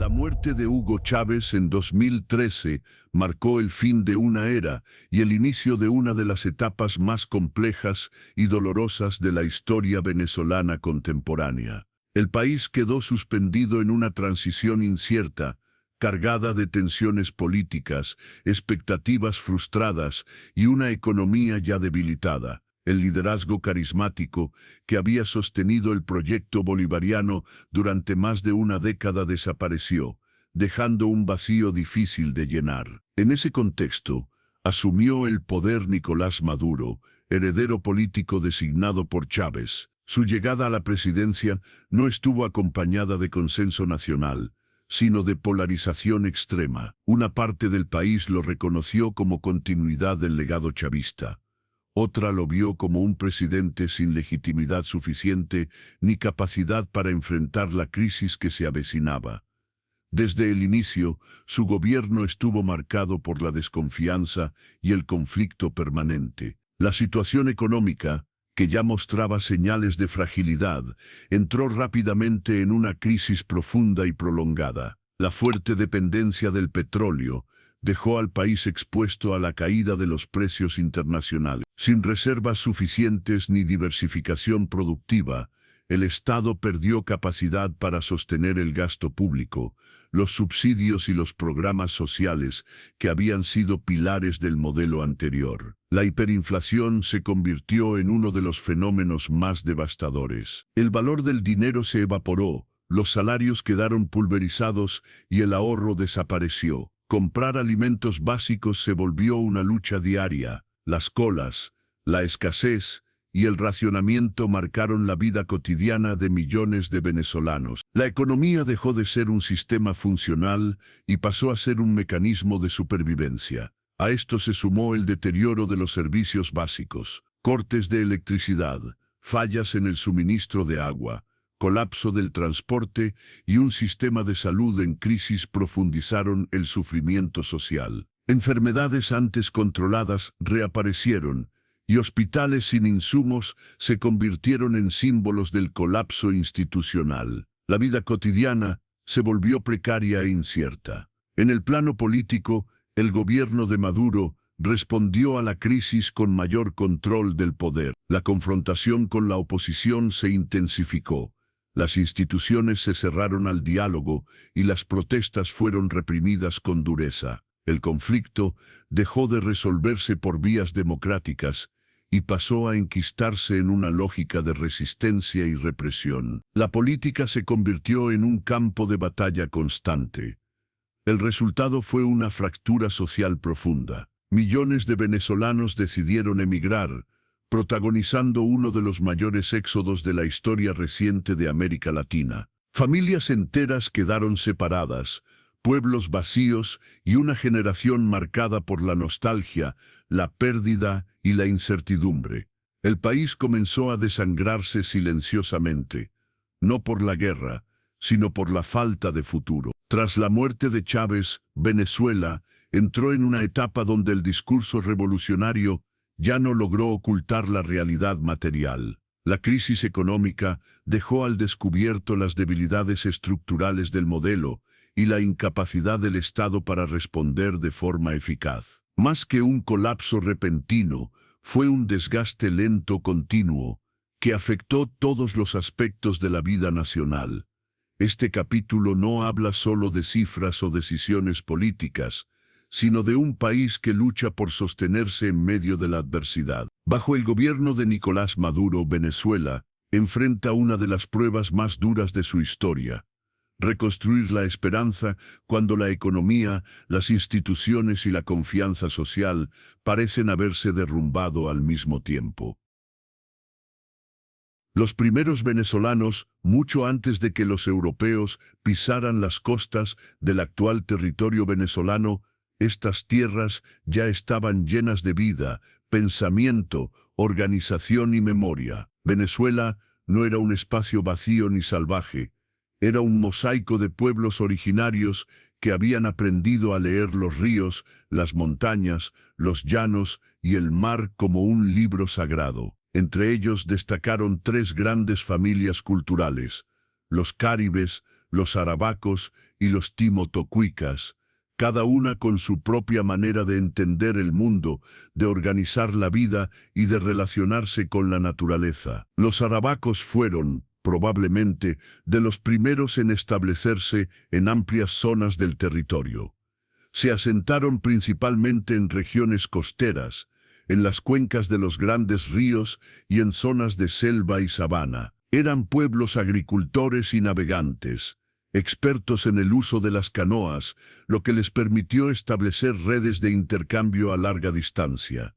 La muerte de Hugo Chávez en 2013 marcó el fin de una era y el inicio de una de las etapas más complejas y dolorosas de la historia venezolana contemporánea. El país quedó suspendido en una transición incierta, cargada de tensiones políticas, expectativas frustradas y una economía ya debilitada. El liderazgo carismático que había sostenido el proyecto bolivariano durante más de una década desapareció, dejando un vacío difícil de llenar. En ese contexto, asumió el poder Nicolás Maduro, heredero político designado por Chávez. Su llegada a la presidencia no estuvo acompañada de consenso nacional, sino de polarización extrema. Una parte del país lo reconoció como continuidad del legado chavista. Otra lo vio como un presidente sin legitimidad suficiente ni capacidad para enfrentar la crisis que se avecinaba. Desde el inicio, su gobierno estuvo marcado por la desconfianza y el conflicto permanente. La situación económica, que ya mostraba señales de fragilidad, entró rápidamente en una crisis profunda y prolongada. La fuerte dependencia del petróleo dejó al país expuesto a la caída de los precios internacionales. Sin reservas suficientes ni diversificación productiva, el Estado perdió capacidad para sostener el gasto público, los subsidios y los programas sociales que habían sido pilares del modelo anterior. La hiperinflación se convirtió en uno de los fenómenos más devastadores. El valor del dinero se evaporó, los salarios quedaron pulverizados y el ahorro desapareció. Comprar alimentos básicos se volvió una lucha diaria. Las colas, la escasez y el racionamiento marcaron la vida cotidiana de millones de venezolanos. La economía dejó de ser un sistema funcional y pasó a ser un mecanismo de supervivencia. A esto se sumó el deterioro de los servicios básicos, cortes de electricidad, fallas en el suministro de agua, colapso del transporte y un sistema de salud en crisis profundizaron el sufrimiento social. Enfermedades antes controladas reaparecieron y hospitales sin insumos se convirtieron en símbolos del colapso institucional. La vida cotidiana se volvió precaria e incierta. En el plano político, el gobierno de Maduro respondió a la crisis con mayor control del poder. La confrontación con la oposición se intensificó. Las instituciones se cerraron al diálogo y las protestas fueron reprimidas con dureza. El conflicto dejó de resolverse por vías democráticas y pasó a enquistarse en una lógica de resistencia y represión. La política se convirtió en un campo de batalla constante. El resultado fue una fractura social profunda. Millones de venezolanos decidieron emigrar, protagonizando uno de los mayores éxodos de la historia reciente de América Latina. Familias enteras quedaron separadas, pueblos vacíos y una generación marcada por la nostalgia, la pérdida y la incertidumbre. El país comenzó a desangrarse silenciosamente, no por la guerra, sino por la falta de futuro. Tras la muerte de Chávez, Venezuela entró en una etapa donde el discurso revolucionario ya no logró ocultar la realidad material. La crisis económica dejó al descubierto las debilidades estructurales del modelo y la incapacidad del Estado para responder de forma eficaz. Más que un colapso repentino, fue un desgaste lento continuo que afectó todos los aspectos de la vida nacional. Este capítulo no habla solo de cifras o decisiones políticas, sino de un país que lucha por sostenerse en medio de la adversidad. Bajo el gobierno de Nicolás Maduro, Venezuela enfrenta una de las pruebas más duras de su historia. Reconstruir la esperanza cuando la economía, las instituciones y la confianza social parecen haberse derrumbado al mismo tiempo. Los primeros venezolanos, mucho antes de que los europeos pisaran las costas del actual territorio venezolano, estas tierras ya estaban llenas de vida, pensamiento, organización y memoria. Venezuela no era un espacio vacío ni salvaje, era un mosaico de pueblos originarios que habían aprendido a leer los ríos, las montañas, los llanos y el mar como un libro sagrado. Entre ellos destacaron tres grandes familias culturales: los cáribes, los arabacos y los timotocuicas, cada una con su propia manera de entender el mundo, de organizar la vida y de relacionarse con la naturaleza. Los arabacos fueron, probablemente, de los primeros en establecerse en amplias zonas del territorio. Se asentaron principalmente en regiones costeras, en las cuencas de los grandes ríos y en zonas de selva y sabana. Eran pueblos agricultores y navegantes, expertos en el uso de las canoas, lo que les permitió establecer redes de intercambio a larga distancia.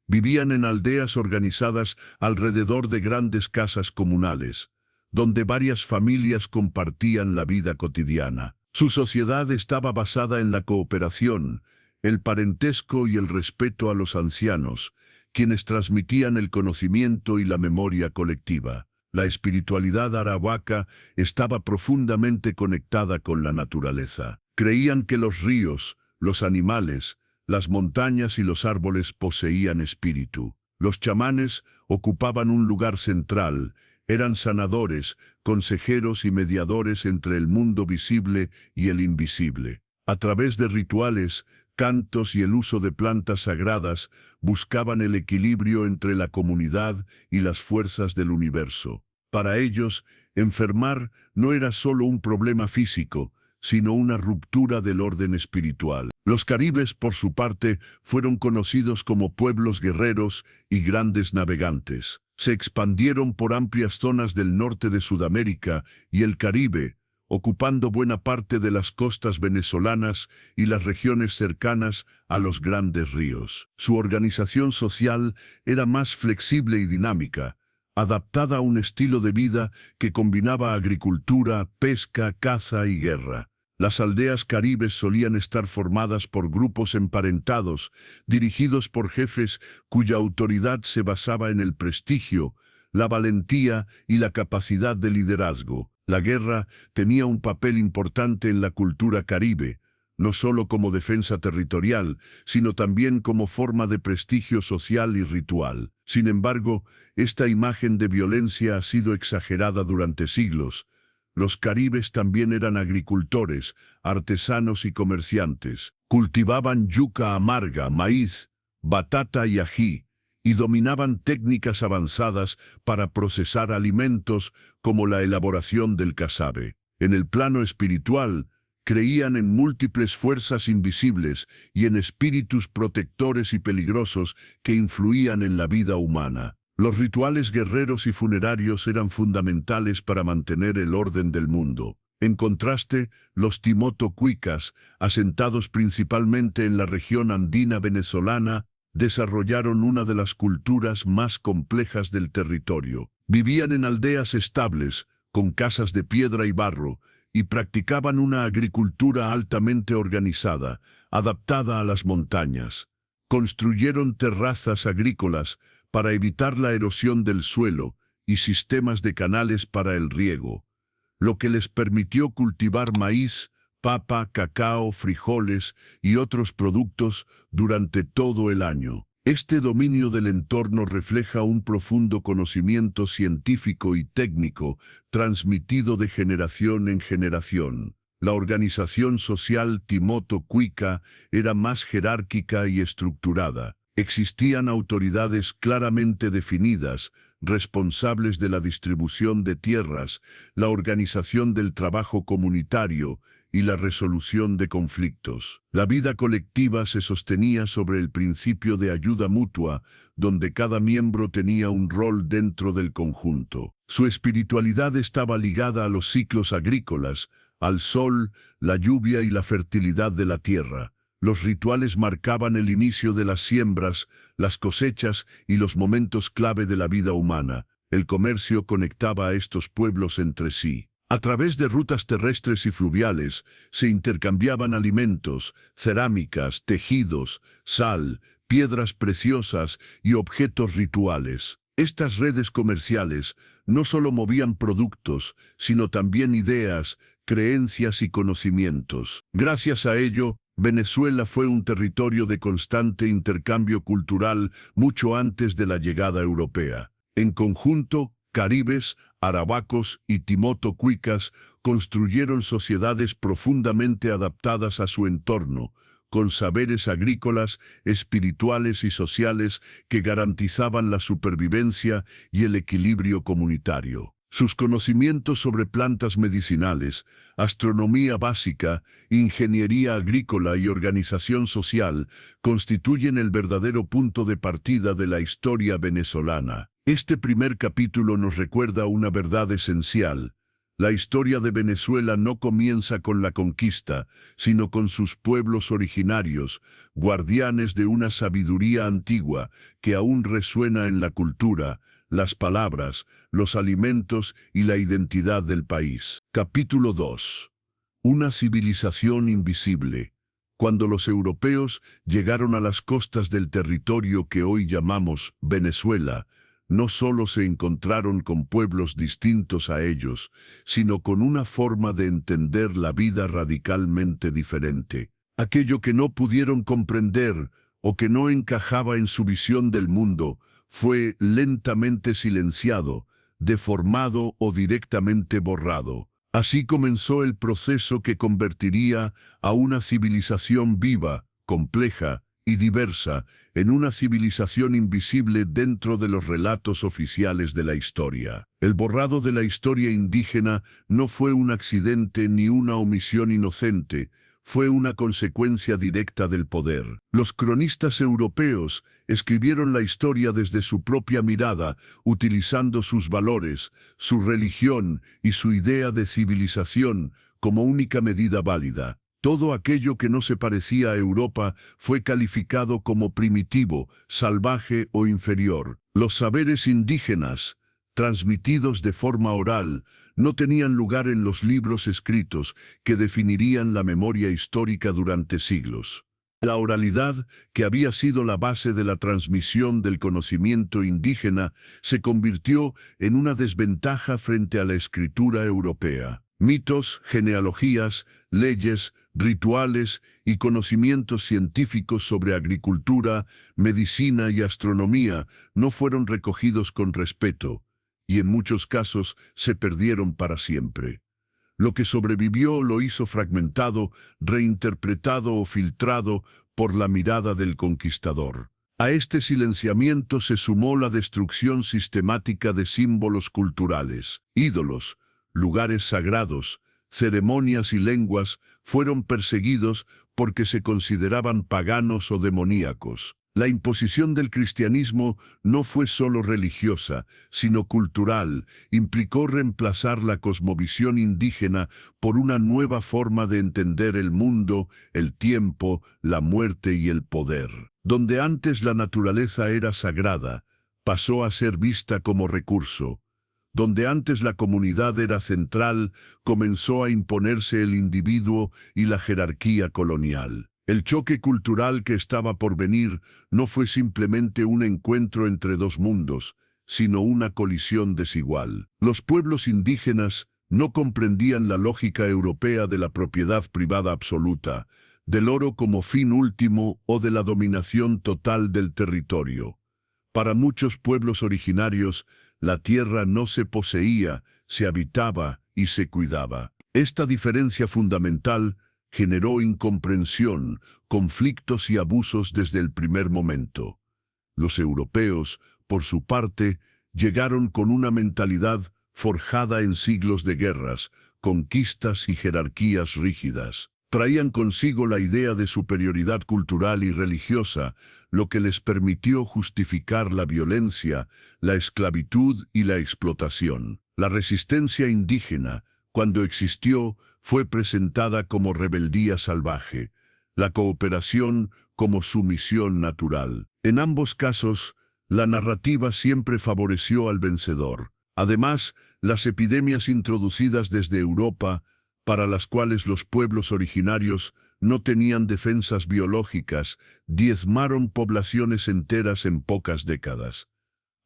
Vivían en aldeas organizadas alrededor de grandes casas comunales, donde varias familias compartían la vida cotidiana. Su sociedad estaba basada en la cooperación, el parentesco y el respeto a los ancianos, quienes transmitían el conocimiento y la memoria colectiva. La espiritualidad arahuaca estaba profundamente conectada con la naturaleza. Creían que los ríos, los animales, las montañas y los árboles poseían espíritu. Los chamanes ocupaban un lugar central, eran sanadores, consejeros y mediadores entre el mundo visible y el invisible. A través de rituales, cantos y el uso de plantas sagradas, buscaban el equilibrio entre la comunidad y las fuerzas del universo. Para ellos, enfermar no era solo un problema físico, sino una ruptura del orden espiritual. Los caribes, por su parte, fueron conocidos como pueblos guerreros y grandes navegantes. Se expandieron por amplias zonas del norte de Sudamérica y el Caribe, ocupando buena parte de las costas venezolanas y las regiones cercanas a los grandes ríos. Su organización social era más flexible y dinámica, adaptada a un estilo de vida que combinaba agricultura, pesca, caza y guerra. Las aldeas caribes solían estar formadas por grupos emparentados, dirigidos por jefes cuya autoridad se basaba en el prestigio, la valentía y la capacidad de liderazgo. La guerra tenía un papel importante en la cultura caribe, no solo como defensa territorial, sino también como forma de prestigio social y ritual. Sin embargo, esta imagen de violencia ha sido exagerada durante siglos. Los caribes también eran agricultores, artesanos y comerciantes. Cultivaban yuca amarga, maíz, batata y ají, y dominaban técnicas avanzadas para procesar alimentos como la elaboración del casabe. En el plano espiritual, creían en múltiples fuerzas invisibles y en espíritus protectores y peligrosos que influían en la vida humana. Los rituales guerreros y funerarios eran fundamentales para mantener el orden del mundo. En contraste, los timotocuicas, asentados principalmente en la región andina venezolana, desarrollaron una de las culturas más complejas del territorio. Vivían en aldeas estables, con casas de piedra y barro, y practicaban una agricultura altamente organizada, adaptada a las montañas. Construyeron terrazas agrícolas para evitar la erosión del suelo y sistemas de canales para el riego, lo que les permitió cultivar maíz, papa, cacao, frijoles y otros productos durante todo el año. Este dominio del entorno refleja un profundo conocimiento científico y técnico transmitido de generación en generación. La organización social timotocuica era más jerárquica y estructurada. Existían autoridades claramente definidas, responsables de la distribución de tierras, la organización del trabajo comunitario y la resolución de conflictos. La vida colectiva se sostenía sobre el principio de ayuda mutua, donde cada miembro tenía un rol dentro del conjunto. Su espiritualidad estaba ligada a los ciclos agrícolas, al sol, la lluvia y la fertilidad de la tierra. Los rituales marcaban el inicio de las siembras, las cosechas y los momentos clave de la vida humana. El comercio conectaba a estos pueblos entre sí. A través de rutas terrestres y fluviales se intercambiaban alimentos, cerámicas, tejidos, sal, piedras preciosas y objetos rituales. Estas redes comerciales no solo movían productos, sino también ideas, creencias y conocimientos. Gracias a ello, Venezuela fue un territorio de constante intercambio cultural mucho antes de la llegada europea. En conjunto, Caribes, arabacos y timoto-cuicas construyeron sociedades profundamente adaptadas a su entorno, con saberes agrícolas, espirituales y sociales que garantizaban la supervivencia y el equilibrio comunitario. Sus conocimientos sobre plantas medicinales, astronomía básica, ingeniería agrícola y organización social constituyen el verdadero punto de partida de la historia venezolana. Este primer capítulo nos recuerda una verdad esencial. La historia de Venezuela no comienza con la conquista, sino con sus pueblos originarios, guardianes de una sabiduría antigua que aún resuena en la cultura, las palabras, los alimentos y la identidad del país. Capítulo 2. Una civilización invisible. Cuando los europeos llegaron a las costas del territorio que hoy llamamos Venezuela, no solo se encontraron con pueblos distintos a ellos, sino con una forma de entender la vida radicalmente diferente. Aquello que no pudieron comprender o que no encajaba en su visión del mundo fue lentamente silenciado, deformado o directamente borrado. Así comenzó el proceso que convertiría a una civilización viva, compleja y diversa en una civilización invisible dentro de los relatos oficiales de la historia. El borrado de la historia indígena no fue un accidente ni una omisión inocente, fue una consecuencia directa del poder. Los cronistas europeos escribieron la historia desde su propia mirada, utilizando sus valores, su religión y su idea de civilización como única medida válida. Todo aquello que no se parecía a Europa fue calificado como primitivo, salvaje o inferior. Los saberes indígenas, transmitidos de forma oral, no tenían lugar en los libros escritos que definirían la memoria histórica durante siglos. La oralidad, que había sido la base de la transmisión del conocimiento indígena, se convirtió en una desventaja frente a la escritura europea. Mitos, genealogías, leyes, rituales y conocimientos científicos sobre agricultura, medicina y astronomía no fueron recogidos con respeto, y en muchos casos se perdieron para siempre. Lo que sobrevivió lo hizo fragmentado, reinterpretado o filtrado por la mirada del conquistador. A este silenciamiento se sumó la destrucción sistemática de símbolos culturales. Ídolos, lugares sagrados, ceremonias y lenguas fueron perseguidos porque se consideraban paganos o demoníacos. La imposición del cristianismo no fue solo religiosa, sino cultural. Implicó reemplazar la cosmovisión indígena por una nueva forma de entender el mundo, el tiempo, la muerte y el poder. Donde antes la naturaleza era sagrada, pasó a ser vista como recurso. Donde antes la comunidad era central, comenzó a imponerse el individuo y la jerarquía colonial. El choque cultural que estaba por venir no fue simplemente un encuentro entre dos mundos, sino una colisión desigual. Los pueblos indígenas no comprendían la lógica europea de la propiedad privada absoluta, del oro como fin último o de la dominación total del territorio. Para muchos pueblos originarios, la tierra no se poseía, se habitaba y se cuidaba. Esta diferencia fundamental generó incomprensión, conflictos y abusos desde el primer momento. Los europeos, por su parte, llegaron con una mentalidad forjada en siglos de guerras, conquistas y jerarquías rígidas. Traían consigo la idea de superioridad cultural y religiosa, lo que les permitió justificar la violencia, la esclavitud y la explotación. La resistencia indígena, cuando existió, fue presentada como rebeldía salvaje, la cooperación como sumisión natural. En ambos casos, la narrativa siempre favoreció al vencedor. Además, las epidemias introducidas desde Europa, para las cuales los pueblos originarios no tenían defensas biológicas, diezmaron poblaciones enteras en pocas décadas.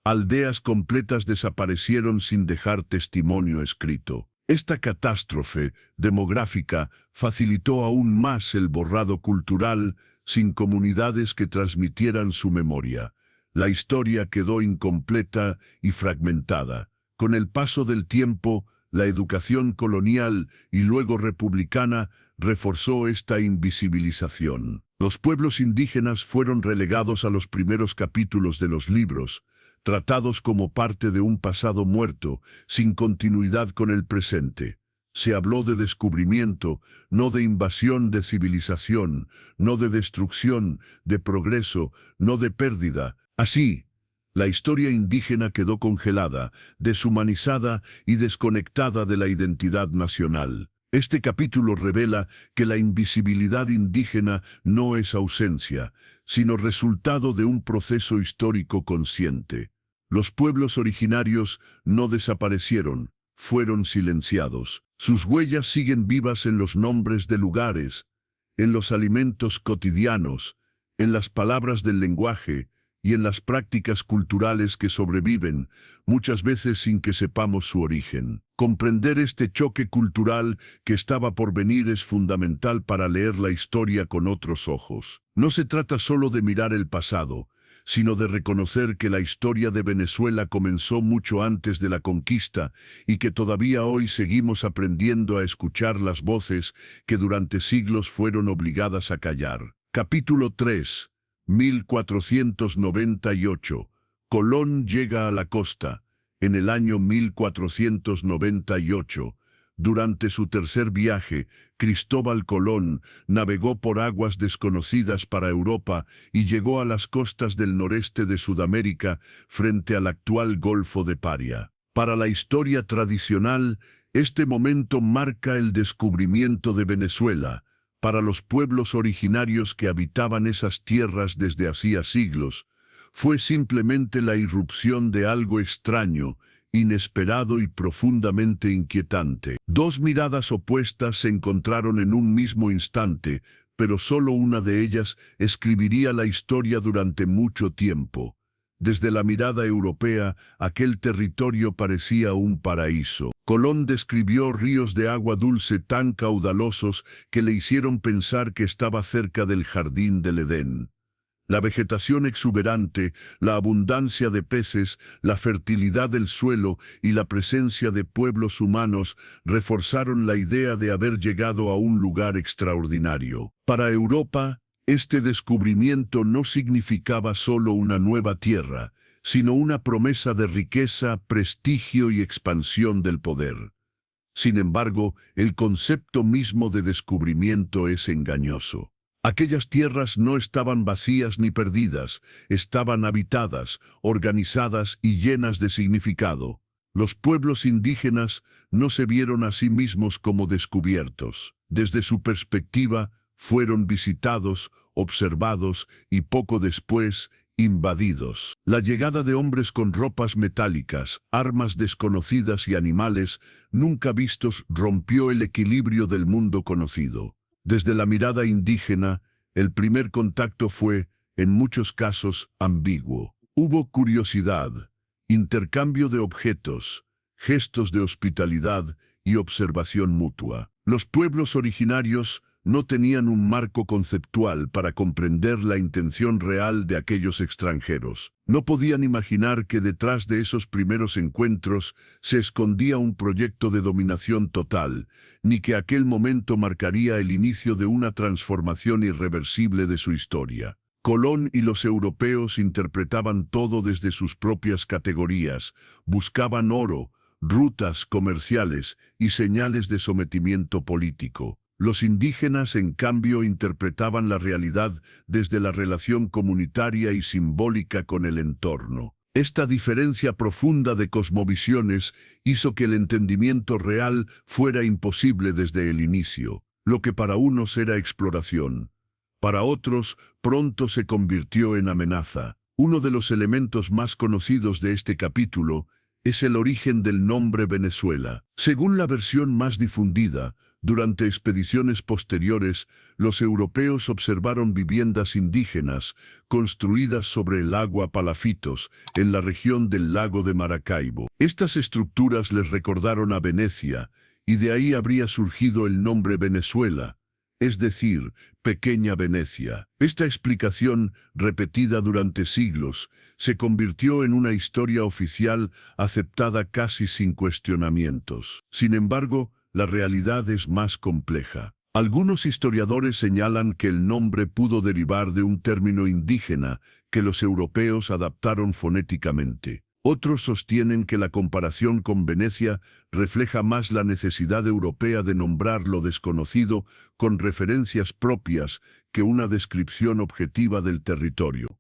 Aldeas completas desaparecieron sin dejar testimonio escrito. Esta catástrofe demográfica facilitó aún más el borrado cultural sin comunidades que transmitieran su memoria. La historia quedó incompleta y fragmentada, Con el paso del tiempo, la educación colonial y luego republicana reforzó esta invisibilización. Los pueblos indígenas fueron relegados a los primeros capítulos de los libros, tratados como parte de un pasado muerto, sin continuidad con el presente. Se habló de descubrimiento, no de invasión, de civilización, no de destrucción, de progreso, no de pérdida. Así, la historia indígena quedó congelada, deshumanizada y desconectada de la identidad nacional. Este capítulo revela que la invisibilidad indígena no es ausencia, sino resultado de un proceso histórico consciente. Los pueblos originarios no desaparecieron, fueron silenciados. Sus huellas siguen vivas en los nombres de lugares, en los alimentos cotidianos, en las palabras del lenguaje y en las prácticas culturales que sobreviven, muchas veces sin que sepamos su origen. Comprender este choque cultural que estaba por venir es fundamental para leer la historia con otros ojos. No se trata solo de mirar el pasado, sino de reconocer que la historia de Venezuela comenzó mucho antes de la conquista y que todavía hoy seguimos aprendiendo a escuchar las voces que durante siglos fueron obligadas a callar. Capítulo 3. 1498. Colón llega a la costa. En el año 1498, durante su tercer viaje, Cristóbal Colón navegó por aguas desconocidas para Europa y llegó a las costas del noreste de Sudamérica frente al actual Golfo de Paria. Para la historia tradicional, este momento marca el descubrimiento de Venezuela. Para los pueblos originarios que habitaban esas tierras desde hacía siglos, fue simplemente la irrupción de algo extraño, inesperado y profundamente inquietante. Dos miradas opuestas se encontraron en un mismo instante, pero solo una de ellas escribiría la historia durante mucho tiempo. Desde la mirada europea, aquel territorio parecía un paraíso. Colón describió ríos de agua dulce tan caudalosos que le hicieron pensar que estaba cerca del jardín del Edén. La vegetación exuberante, la abundancia de peces, la fertilidad del suelo y la presencia de pueblos humanos reforzaron la idea de haber llegado a un lugar extraordinario. Para Europa, este descubrimiento no significaba solo una nueva tierra, sino una promesa de riqueza, prestigio y expansión del poder. Sin embargo, el concepto mismo de descubrimiento es engañoso. Aquellas tierras no estaban vacías ni perdidas, estaban habitadas, organizadas y llenas de significado. Los pueblos indígenas no se vieron a sí mismos como descubiertos. Desde su perspectiva, fueron visitados, observados y poco después, invadidos. La llegada de hombres con ropas metálicas, armas desconocidas y animales nunca vistos rompió el equilibrio del mundo conocido. Desde la mirada indígena, el primer contacto fue, en muchos casos, ambiguo. Hubo curiosidad, intercambio de objetos, gestos de hospitalidad y observación mutua. Los pueblos originarios no tenían un marco conceptual para comprender la intención real de aquellos extranjeros. No podían imaginar que detrás de esos primeros encuentros se escondía un proyecto de dominación total, ni que aquel momento marcaría el inicio de una transformación irreversible de su historia. Colón y los europeos interpretaban todo desde sus propias categorías, buscaban oro, rutas comerciales y señales de sometimiento político. Los indígenas, en cambio, interpretaban la realidad desde la relación comunitaria y simbólica con el entorno. Esta diferencia profunda de cosmovisiones hizo que el entendimiento real fuera imposible desde el inicio. Lo que para unos era exploración, para otros pronto se convirtió en amenaza. Uno de los elementos más conocidos de este capítulo es el origen del nombre Venezuela. Según la versión más difundida, durante expediciones posteriores, los europeos observaron viviendas indígenas construidas sobre el lago Palafitos, en la región del lago de Maracaibo. Estas estructuras les recordaron a Venecia, y de ahí habría surgido el nombre Venezuela. es decir, Pequeña Venecia. Esta explicación, repetida durante siglos, se convirtió en una historia oficial aceptada casi sin cuestionamientos. Sin embargo, la realidad es más compleja. Algunos historiadores señalan que el nombre pudo derivar de un término indígena que los europeos adaptaron fonéticamente. Otros sostienen que la comparación con Venecia refleja más la necesidad europea de nombrar lo desconocido con referencias propias que una descripción objetiva del territorio.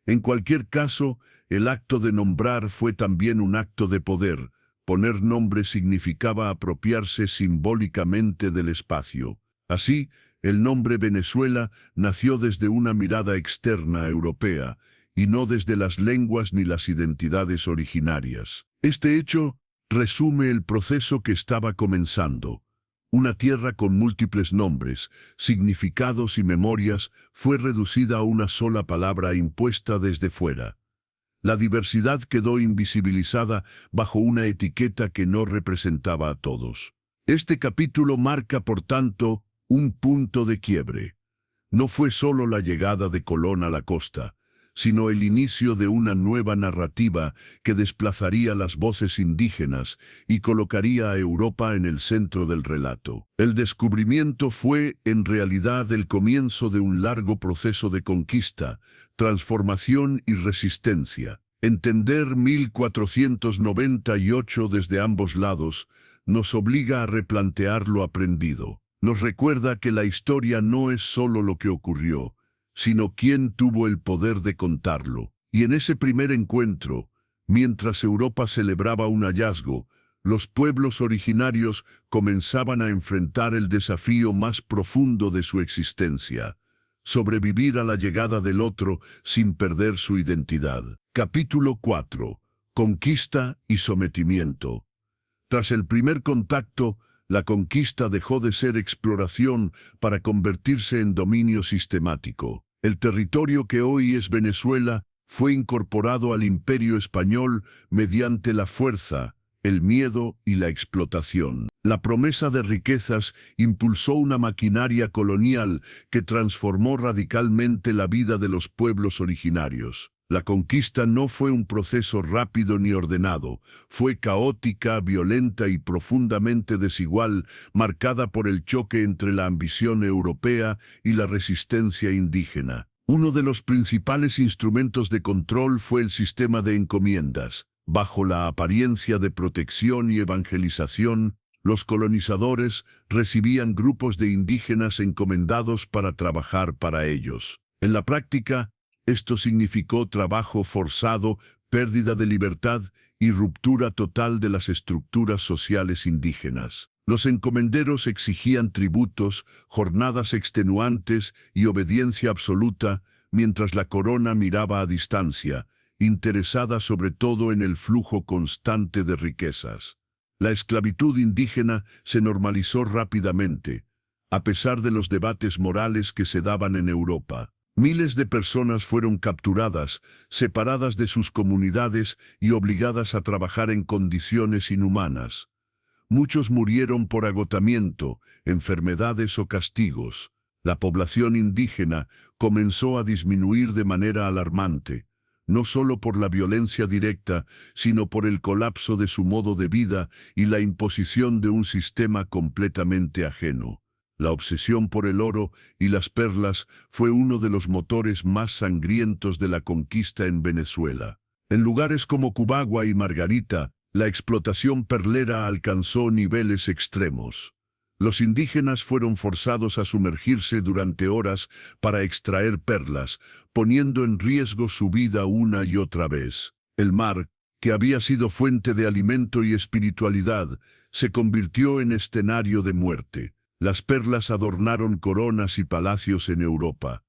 En cualquier caso, el acto de nombrar fue también un acto de poder. Poner nombre significaba apropiarse simbólicamente del espacio. Así, el nombre Venezuela nació desde una mirada externa europea, y no desde las lenguas ni las identidades originarias. Este hecho resume el proceso que estaba comenzando. Una tierra con múltiples nombres, significados y memorias fue reducida a una sola palabra impuesta desde fuera. La diversidad quedó invisibilizada bajo una etiqueta que no representaba a todos. Este capítulo marca, por tanto, un punto de quiebre. No fue solo la llegada de Colón a la costa, sino el inicio de una nueva narrativa que desplazaría las voces indígenas y colocaría a Europa en el centro del relato. El descubrimiento fue, en realidad, el comienzo de un largo proceso de conquista, transformación y resistencia. Entender 1498 desde ambos lados nos obliga a replantear lo aprendido. Nos recuerda que la historia no es solo lo que ocurrió, sino quién tuvo el poder de contarlo. Y en ese primer encuentro, mientras Europa celebraba un hallazgo, los pueblos originarios comenzaban a enfrentar el desafío más profundo de su existencia: sobrevivir a la llegada del otro sin perder su identidad. Capítulo 4. Conquista y sometimiento. Tras el primer contacto, la conquista dejó de ser exploración para convertirse en dominio sistemático. El territorio que hoy es Venezuela fue incorporado al Imperio Español mediante la fuerza, el miedo y la explotación. La promesa de riquezas impulsó una maquinaria colonial que transformó radicalmente la vida de los pueblos originarios. La conquista no fue un proceso rápido ni ordenado, fue caótica, violenta y profundamente desigual, marcada por el choque entre la ambición europea y la resistencia indígena. Uno de los principales instrumentos de control fue el sistema de encomiendas. Bajo la apariencia de protección y evangelización, los colonizadores recibían grupos de indígenas encomendados para trabajar para ellos. En la práctica, esto significó trabajo forzado, pérdida de libertad y ruptura total de las estructuras sociales indígenas. Los encomenderos exigían tributos, jornadas extenuantes y obediencia absoluta, mientras la corona miraba a distancia, interesada sobre todo en el flujo constante de riquezas. La esclavitud indígena se normalizó rápidamente, a pesar de los debates morales que se daban en Europa. Miles de personas fueron capturadas, separadas de sus comunidades y obligadas a trabajar en condiciones inhumanas. Muchos murieron por agotamiento, enfermedades o castigos. La población indígena comenzó a disminuir de manera alarmante, no solo por la violencia directa, sino por el colapso de su modo de vida y la imposición de un sistema completamente ajeno. La obsesión por el oro y las perlas fue uno de los motores más sangrientos de la conquista en Venezuela. En lugares como Cubagua y Margarita, la explotación perlera alcanzó niveles extremos. Los indígenas fueron forzados a sumergirse durante horas para extraer perlas, poniendo en riesgo su vida una y otra vez. El mar, que había sido fuente de alimento y espiritualidad, se convirtió en escenario de muerte. Las perlas adornaron coronas y palacios en Europa,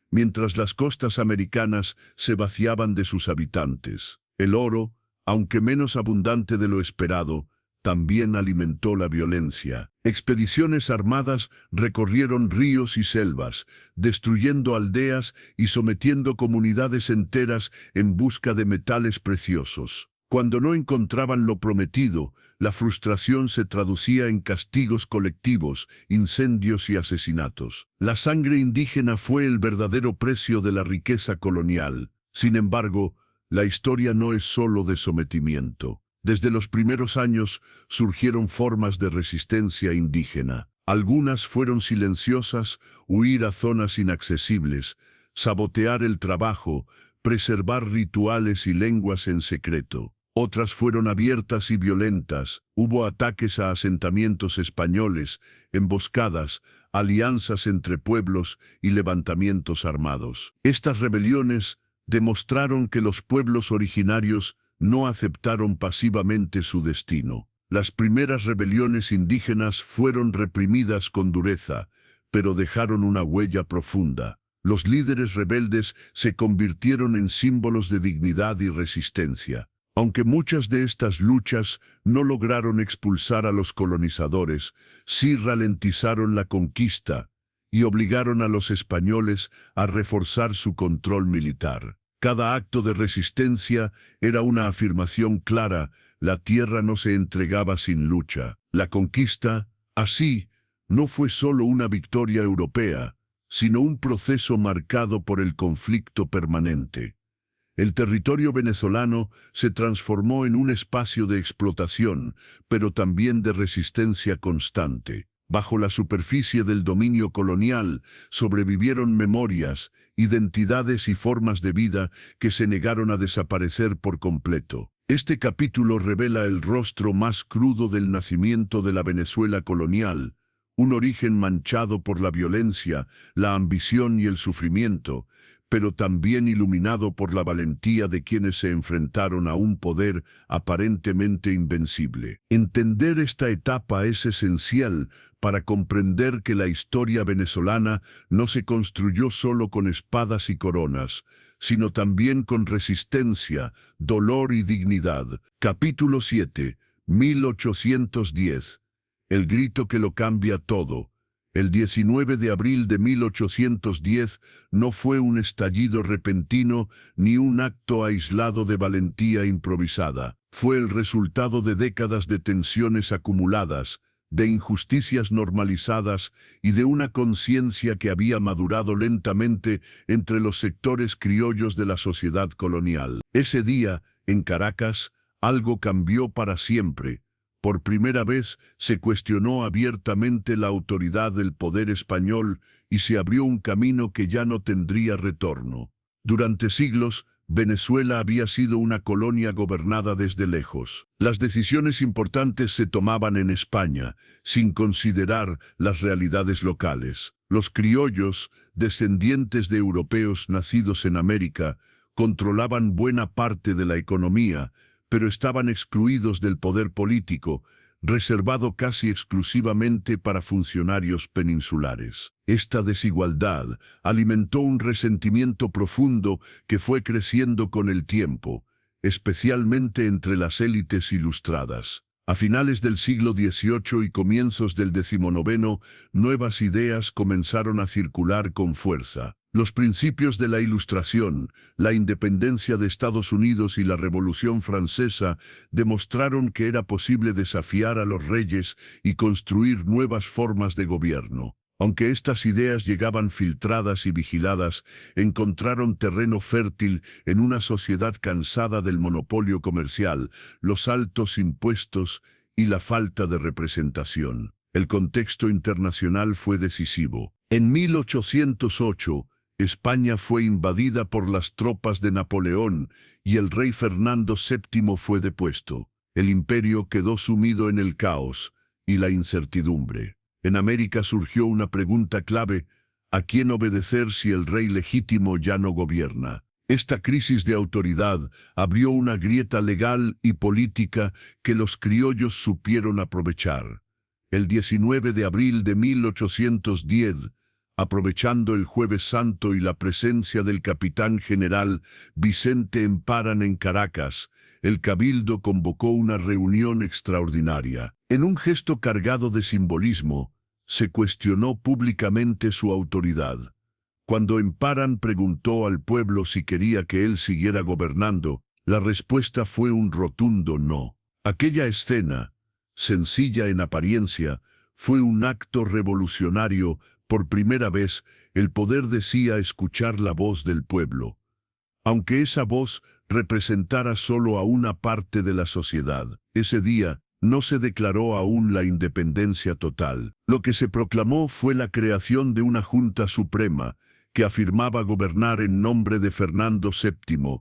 mientras las costas americanas se vaciaban de sus habitantes. El oro, aunque menos abundante de lo esperado, también alimentó la violencia. Expediciones armadas recorrieron ríos y selvas, destruyendo aldeas y sometiendo comunidades enteras en busca de metales preciosos. Cuando no encontraban lo prometido, la frustración se traducía en castigos colectivos, incendios y asesinatos. La sangre indígena fue el verdadero precio de la riqueza colonial. Sin embargo, la historia no es solo de sometimiento. Desde los primeros años surgieron formas de resistencia indígena. Algunas fueron silenciosas, huir a zonas inaccesibles, sabotear el trabajo, preservar rituales y lenguas en secreto. Otras fueron abiertas y violentas. Hubo ataques a asentamientos españoles, emboscadas, alianzas entre pueblos y levantamientos armados. Estas rebeliones demostraron que los pueblos originarios no aceptaron pasivamente su destino. Las primeras rebeliones indígenas fueron reprimidas con dureza, pero dejaron una huella profunda. Los líderes rebeldes se convirtieron en símbolos de dignidad y resistencia. Aunque muchas de estas luchas no lograron expulsar a los colonizadores, sí ralentizaron la conquista y obligaron a los españoles a reforzar su control militar. Cada acto de resistencia era una afirmación clara: la tierra no se entregaba sin lucha. La conquista, así, no fue solo una victoria europea, sino un proceso marcado por el conflicto permanente. El territorio venezolano se transformó en un espacio de explotación, pero también de resistencia constante. Bajo la superficie del dominio colonial sobrevivieron memorias, identidades y formas de vida que se negaron a desaparecer por completo. Este capítulo revela el rostro más crudo del nacimiento de la Venezuela colonial, un origen manchado por la violencia, la ambición y el sufrimiento, pero también iluminado por la valentía de quienes se enfrentaron a un poder aparentemente invencible. Entender esta etapa es esencial para comprender que la historia venezolana no se construyó solo con espadas y coronas, sino también con resistencia, dolor y dignidad. Capítulo 7, 1810. El grito que lo cambia todo. El 19 de abril de 1810 no fue un estallido repentino ni un acto aislado de valentía improvisada. Fue el resultado de décadas de tensiones acumuladas, de injusticias normalizadas y de una conciencia que había madurado lentamente entre los sectores criollos de la sociedad colonial. Ese día, en Caracas, algo cambió para siempre. Por primera vez se cuestionó abiertamente la autoridad del poder español y se abrió un camino que ya no tendría retorno. Durante siglos, Venezuela había sido una colonia gobernada desde lejos. Las decisiones importantes se tomaban en España, sin considerar las realidades locales. Los criollos, descendientes de europeos nacidos en América, controlaban buena parte de la economía, pero estaban excluidos del poder político, reservado casi exclusivamente para funcionarios peninsulares. Esta desigualdad alimentó un resentimiento profundo que fue creciendo con el tiempo, especialmente entre las élites ilustradas. A finales del siglo XVIII y comienzos del XIX, nuevas ideas comenzaron a circular con fuerza. Los principios de la Ilustración, la independencia de Estados Unidos y la Revolución Francesa demostraron que era posible desafiar a los reyes y construir nuevas formas de gobierno. Aunque estas ideas llegaban filtradas y vigiladas, encontraron terreno fértil en una sociedad cansada del monopolio comercial, los altos impuestos y la falta de representación. El contexto internacional fue decisivo. En 1808, España fue invadida por las tropas de Napoleón y el rey Fernando VII fue depuesto. El imperio quedó sumido en el caos y la incertidumbre. En América surgió una pregunta clave: ¿a quién obedecer si el rey legítimo ya no gobierna? Esta crisis de autoridad abrió una grieta legal y política que los criollos supieron aprovechar. El 19 de abril de 1810, aprovechando el Jueves Santo y la presencia del capitán general Vicente Emparan en Caracas, el Cabildo convocó una reunión extraordinaria. En un gesto cargado de simbolismo, se cuestionó públicamente su autoridad. Cuando Emparan preguntó al pueblo si quería que él siguiera gobernando, La respuesta fue un rotundo no. Aquella escena, sencilla en apariencia, fue un acto revolucionario. Por primera vez, el poder decía escuchar la voz del pueblo, aunque esa voz representara solo a una parte de la sociedad. Ese día no se declaró aún la independencia total. Lo que se proclamó fue la creación de una Junta Suprema que afirmaba gobernar en nombre de Fernando VII,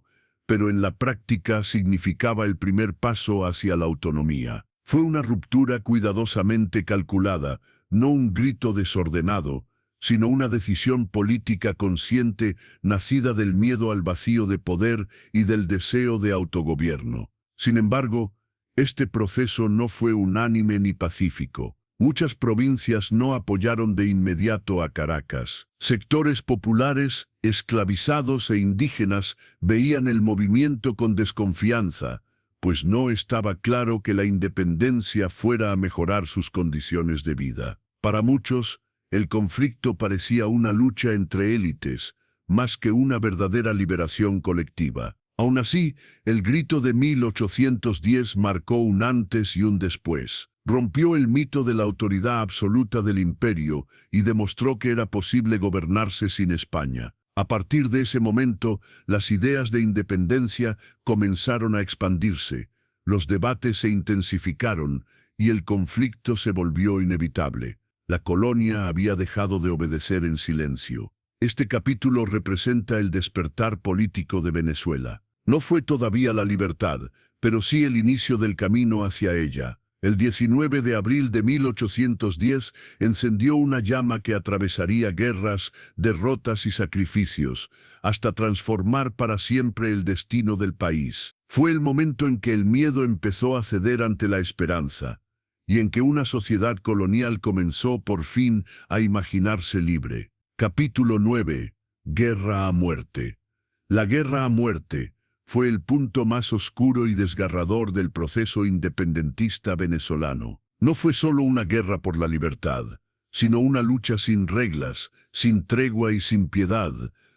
pero en la práctica significaba el primer paso hacia la autonomía. Fue una ruptura cuidadosamente calculada, no un grito desordenado, sino una decisión política consciente nacida del miedo al vacío de poder y del deseo de autogobierno. Sin embargo, este proceso no fue unánime ni pacífico. Muchas provincias no apoyaron de inmediato a Caracas. Sectores populares, esclavizados e indígenas veían el movimiento con desconfianza, pues no estaba claro que la independencia fuera a mejorar sus condiciones de vida. Para muchos, el conflicto parecía una lucha entre élites, más que una verdadera liberación colectiva. Aún así, el grito de 1810 marcó un antes y un después. Rompió el mito de la autoridad absoluta del imperio y demostró que era posible gobernarse sin España. A partir de ese momento, las ideas de independencia comenzaron a expandirse, los debates se intensificaron y el conflicto se volvió inevitable. La colonia había dejado de obedecer en silencio. Este capítulo representa el despertar político de Venezuela. No fue todavía la libertad, pero sí el inicio del camino hacia ella. El 19 de abril de 1810 encendió una llama que atravesaría guerras, derrotas y sacrificios, hasta transformar para siempre el destino del país. Fue el momento en que el miedo empezó a ceder ante la esperanza, y en que una sociedad colonial comenzó por fin a imaginarse libre. Capítulo 9. Guerra a muerte. La guerra a muerte fue el punto más oscuro y desgarrador del proceso independentista venezolano. No fue solo una guerra por la libertad, sino una lucha sin reglas, sin tregua y sin piedad,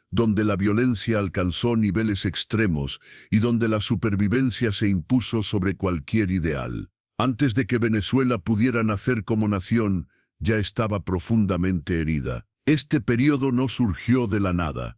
donde la violencia alcanzó niveles extremos y donde la supervivencia se impuso sobre cualquier ideal. Antes de que Venezuela pudiera nacer como nación, ya estaba profundamente herida. Este periodo no surgió de la nada.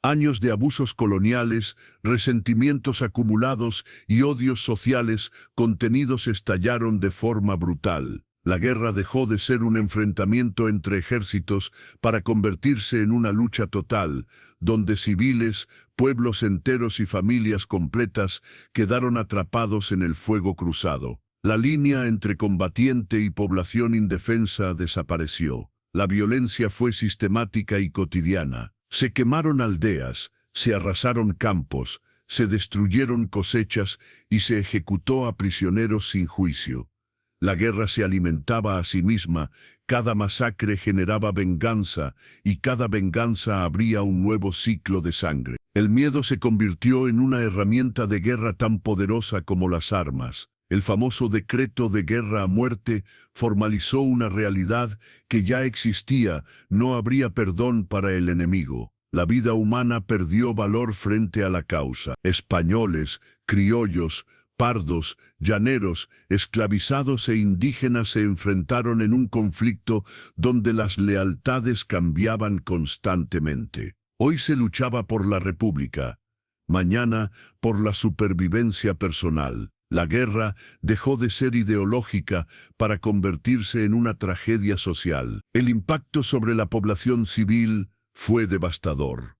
Años de abusos coloniales, resentimientos acumulados y odios sociales contenidos estallaron de forma brutal. La guerra dejó de ser un enfrentamiento entre ejércitos para convertirse en una lucha total, donde civiles, pueblos enteros y familias completas quedaron atrapados en el fuego cruzado. La línea entre combatiente y población indefensa desapareció. La violencia fue sistemática y cotidiana. Se quemaron aldeas, se arrasaron campos, se destruyeron cosechas y se ejecutó a prisioneros sin juicio. La guerra se alimentaba a sí misma, cada masacre generaba venganza y cada venganza abría un nuevo ciclo de sangre. El miedo se convirtió en una herramienta de guerra tan poderosa como las armas. El famoso decreto de guerra a muerte formalizó una realidad que ya existía: no habría perdón para el enemigo. La vida humana perdió valor frente a la causa. Españoles, criollos, pardos, llaneros, esclavizados e indígenas se enfrentaron en un conflicto donde las lealtades cambiaban constantemente. Hoy se luchaba por la república, mañana por la supervivencia personal. La guerra dejó de ser ideológica para convertirse en una tragedia social. El impacto sobre la población civil fue devastador.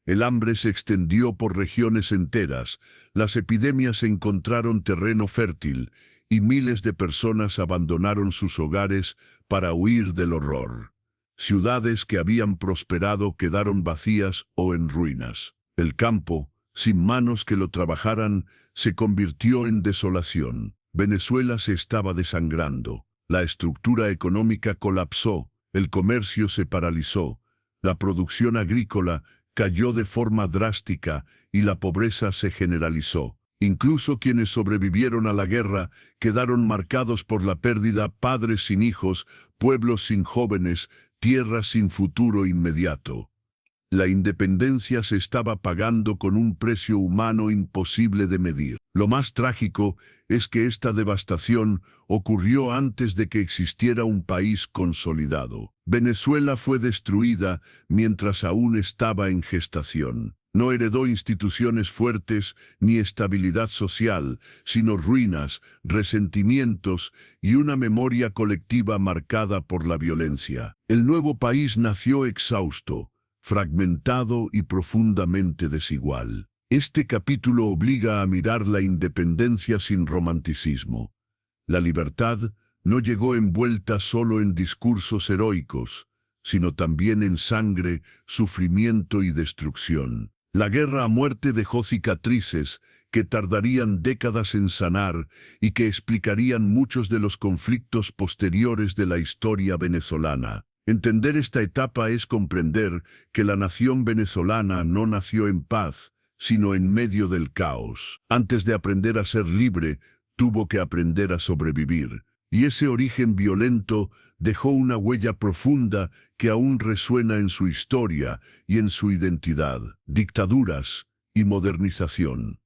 El hambre se extendió por regiones enteras, las epidemias encontraron terreno fértil y miles de personas abandonaron sus hogares para huir del horror. Ciudades que habían prosperado quedaron vacías o en ruinas. El campo, sin manos que lo trabajaran, se convirtió en desolación. Venezuela se estaba desangrando. La estructura económica colapsó, el comercio se paralizó, la producción agrícola cayó de forma drástica y la pobreza se generalizó. Incluso quienes sobrevivieron a la guerra quedaron marcados por la pérdida: padres sin hijos, pueblos sin jóvenes, tierras sin futuro inmediato. La independencia se estaba pagando con un precio humano imposible de medir. Lo más trágico es que esta devastación ocurrió antes de que existiera un país consolidado. Venezuela fue destruida mientras aún estaba en gestación. No heredó instituciones fuertes ni estabilidad social, sino ruinas, resentimientos y una memoria colectiva marcada por la violencia. El nuevo país nació exhausto, fragmentado y profundamente desigual. Este capítulo obliga a mirar la independencia sin romanticismo. La libertad no llegó envuelta solo en discursos heroicos, sino también en sangre, sufrimiento y destrucción. La guerra a muerte dejó cicatrices que tardarían décadas en sanar y que explicarían muchos de los conflictos posteriores de la historia venezolana. Entender esta etapa es comprender que la nación venezolana no nació en paz, sino en medio del caos. Antes de aprender a ser libre, tuvo que aprender a sobrevivir. Y ese origen violento dejó una huella profunda que aún resuena en su historia y en su identidad. Dictaduras y modernización.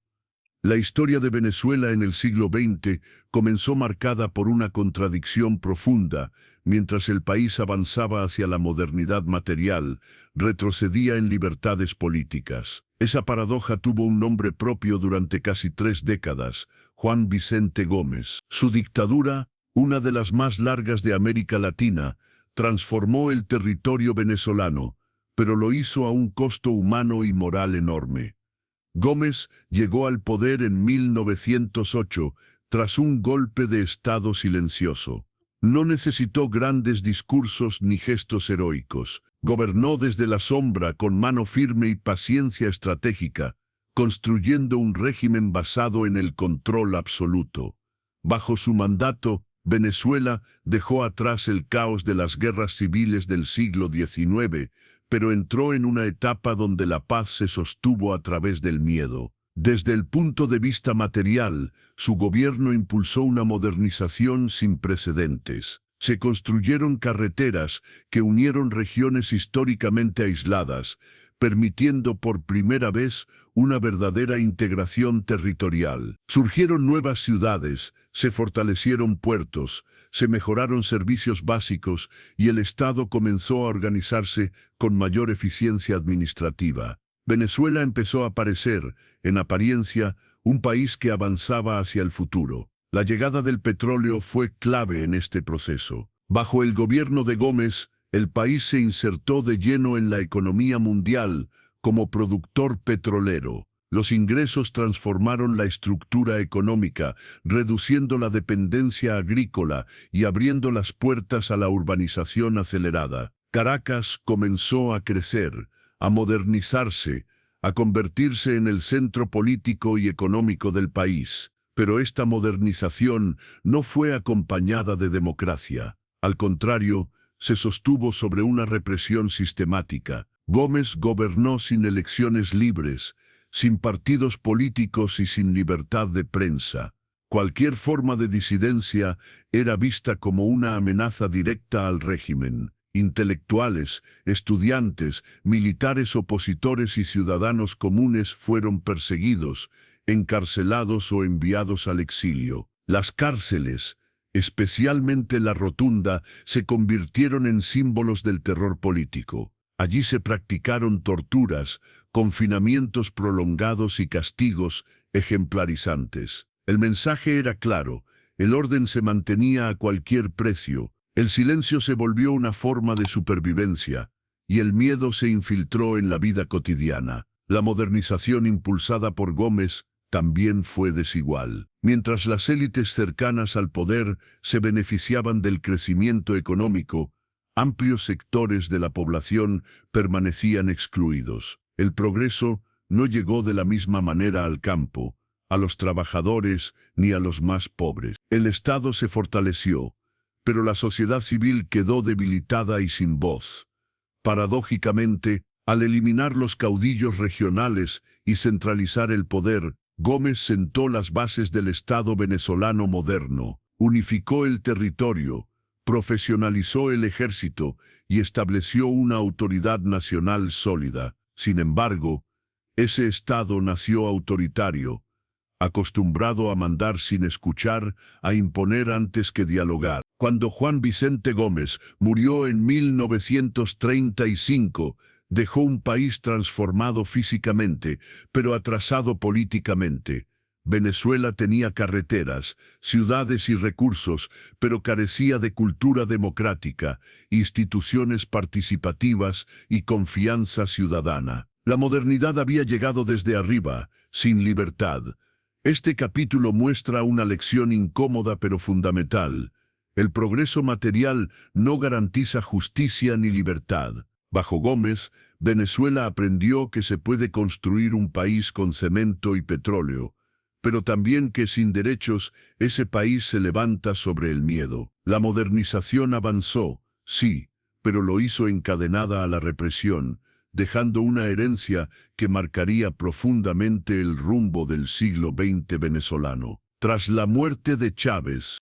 La historia de Venezuela en el siglo XX comenzó marcada por una contradicción profunda. Mientras el país avanzaba hacia la modernidad material, retrocedía en libertades políticas. Esa paradoja tuvo un nombre propio durante casi 3 décadas, Juan Vicente Gómez. Su dictadura, una de las más largas de América Latina, transformó el territorio venezolano, pero lo hizo a un costo humano y moral enorme. Gómez llegó al poder en 1908 tras un golpe de Estado silencioso. No necesitó grandes discursos ni gestos heroicos. Gobernó desde la sombra con mano firme y paciencia estratégica, construyendo un régimen basado en el control absoluto. Bajo su mandato, Venezuela dejó atrás el caos de las guerras civiles del siglo XIX, pero entró en una etapa donde la paz se sostuvo a través del miedo. Desde el punto de vista material, su gobierno impulsó una modernización sin precedentes. Se construyeron carreteras que unieron regiones históricamente aisladas, permitiendo por primera vez una verdadera integración territorial. Surgieron nuevas ciudades, se fortalecieron puertos, se mejoraron servicios básicos y el Estado comenzó a organizarse con mayor eficiencia administrativa. Venezuela empezó a parecer, en apariencia, un país que avanzaba hacia el futuro. La llegada del petróleo fue clave en este proceso. Bajo el gobierno de Gómez, el país se insertó de lleno en la economía mundial como productor petrolero. Los ingresos transformaron la estructura económica, reduciendo la dependencia agrícola y abriendo las puertas a la urbanización acelerada. Caracas comenzó a crecer, a modernizarse, a convertirse en el centro político y económico del país. Pero esta modernización no fue acompañada de democracia. Al contrario, se sostuvo sobre una represión sistemática. Gómez gobernó sin elecciones libres, sin partidos políticos y sin libertad de prensa. Cualquier forma de disidencia era vista como una amenaza directa al régimen. Intelectuales, estudiantes, militares opositores y ciudadanos comunes fueron perseguidos, encarcelados o enviados al exilio. Las cárceles, especialmente la Rotunda, se convirtieron en símbolos del terror político. Allí se practicaron torturas, confinamientos prolongados y castigos ejemplarizantes. El mensaje era claro: el orden se mantenía a cualquier precio. El silencio se volvió una forma de supervivencia, y el miedo se infiltró en la vida cotidiana. La modernización impulsada por Gómez también fue desigual. Mientras las élites cercanas al poder se beneficiaban del crecimiento económico, amplios sectores de la población permanecían excluidos. El progreso no llegó de la misma manera al campo, a los trabajadores ni a los más pobres. El Estado se fortaleció, pero la sociedad civil quedó debilitada y sin voz. Paradójicamente, al eliminar los caudillos regionales y centralizar el poder, Gómez sentó las bases del Estado venezolano moderno, unificó el territorio, profesionalizó el ejército y estableció una autoridad nacional sólida. Sin embargo, ese Estado nació autoritario, acostumbrado a mandar sin escuchar, a imponer antes que dialogar. Cuando Juan Vicente Gómez murió en 1935, dejó un país transformado físicamente, pero atrasado políticamente. Venezuela tenía carreteras, ciudades y recursos, pero carecía de cultura democrática, instituciones participativas y confianza ciudadana. La modernidad había llegado desde arriba, sin libertad. Este capítulo muestra una lección incómoda pero fundamental. El progreso material no garantiza justicia ni libertad. Bajo Gómez, Venezuela aprendió que se puede construir un país con cemento y petróleo, pero también que sin derechos ese país se levanta sobre el miedo. La modernización avanzó, sí, pero lo hizo encadenada a la represión, dejando una herencia que marcaría profundamente el rumbo del siglo XX venezolano. Tras la muerte de Chávez,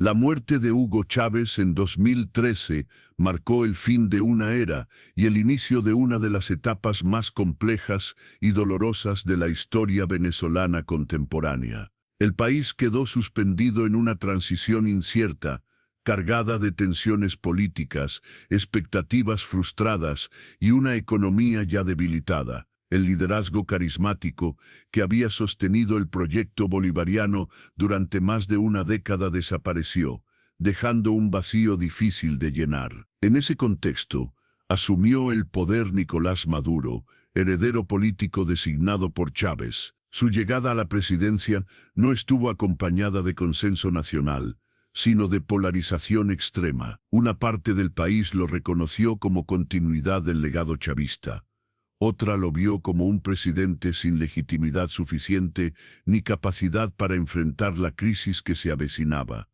la muerte de Hugo Chávez en 2013 marcó el fin de una era y el inicio de una de las etapas más complejas y dolorosas de la historia venezolana contemporánea. El país quedó suspendido en una transición incierta, cargada de tensiones políticas, expectativas frustradas y una economía ya debilitada. El liderazgo carismático que había sostenido el proyecto bolivariano durante más de una década desapareció, dejando un vacío difícil de llenar. En ese contexto, asumió el poder Nicolás Maduro, heredero político designado por Chávez. Su llegada a la presidencia no estuvo acompañada de consenso nacional, sino de polarización extrema. Una parte del país lo reconoció como continuidad del legado chavista. Otra lo vio como un presidente sin legitimidad suficiente ni capacidad para enfrentar la crisis que se avecinaba.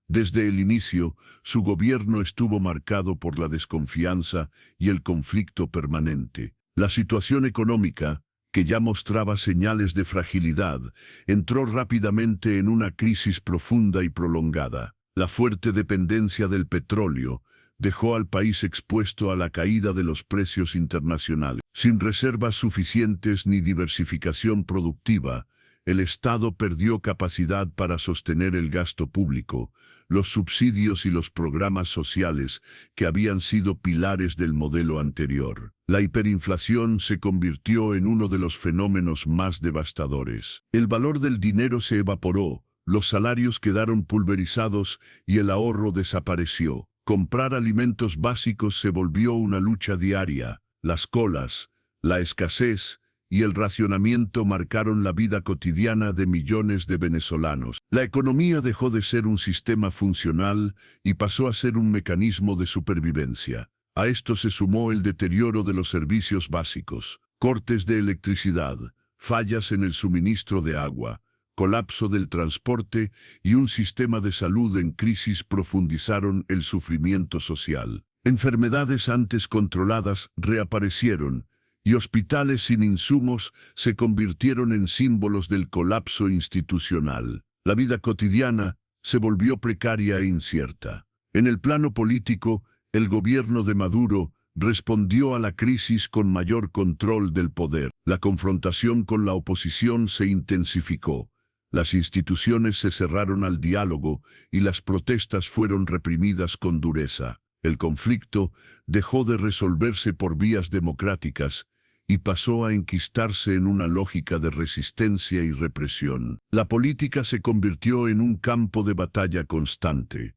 Desde el inicio, su gobierno estuvo marcado por la desconfianza y el conflicto permanente. La situación económica, que ya mostraba señales de fragilidad, entró rápidamente en una crisis profunda y prolongada. La fuerte dependencia del petróleo dejó al país expuesto a la caída de los precios internacionales. Sin reservas suficientes ni diversificación productiva, el Estado perdió capacidad para sostener el gasto público, los subsidios y los programas sociales que habían sido pilares del modelo anterior. La hiperinflación se convirtió en uno de los fenómenos más devastadores. El valor del dinero se evaporó, los salarios quedaron pulverizados y el ahorro desapareció. Comprar alimentos básicos se volvió una lucha diaria. Las colas, la escasez y el racionamiento marcaron la vida cotidiana de millones de venezolanos. La economía dejó de ser un sistema funcional y pasó a ser un mecanismo de supervivencia. A esto se sumó el deterioro de los servicios básicos, cortes de electricidad, fallas en el suministro de agua, colapso del transporte y un sistema de salud en crisis profundizaron el sufrimiento social. Enfermedades antes controladas reaparecieron y hospitales sin insumos se convirtieron en símbolos del colapso institucional. La vida cotidiana se volvió precaria e incierta. En el plano político, el gobierno de Maduro respondió a la crisis con mayor control del poder. La confrontación con la oposición se intensificó. Las instituciones se cerraron al diálogo y las protestas fueron reprimidas con dureza. El conflicto dejó de resolverse por vías democráticas y pasó a enquistarse en una lógica de resistencia y represión. La política se convirtió en un campo de batalla constante.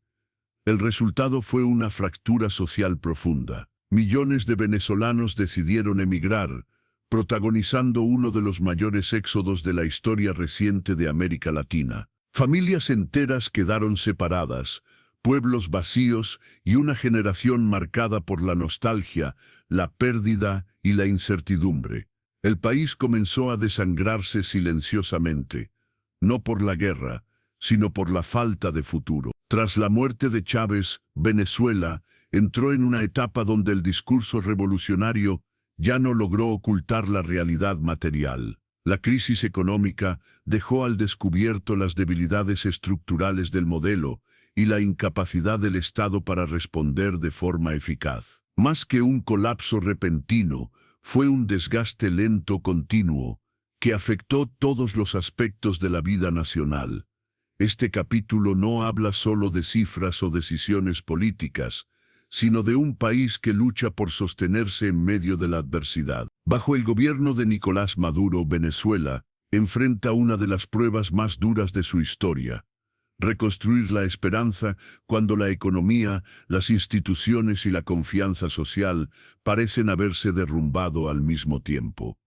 El resultado fue una fractura social profunda. Millones de venezolanos decidieron emigrar, protagonizando uno de los mayores éxodos de la historia reciente de América Latina. Familias enteras quedaron separadas, pueblos vacíos y una generación marcada por la nostalgia, la pérdida y la incertidumbre. El país comenzó a desangrarse silenciosamente, no por la guerra, sino por la falta de futuro. Tras la muerte de Chávez, Venezuela entró en una etapa donde el discurso revolucionario ya no logró ocultar la realidad material. La crisis económica dejó al descubierto las debilidades estructurales del modelo y la incapacidad del Estado para responder de forma eficaz. Más que un colapso repentino, Fue un desgaste lento continuo que afectó todos los aspectos de la vida nacional. Este capítulo no habla solo de cifras o decisiones políticas, sino de un país que lucha por sostenerse en medio de la adversidad. Bajo el gobierno de Nicolás Maduro, Venezuela enfrenta una de las pruebas más duras de su historia: reconstruir la esperanza cuando la economía, las instituciones y la confianza social parecen haberse derrumbado al mismo tiempo.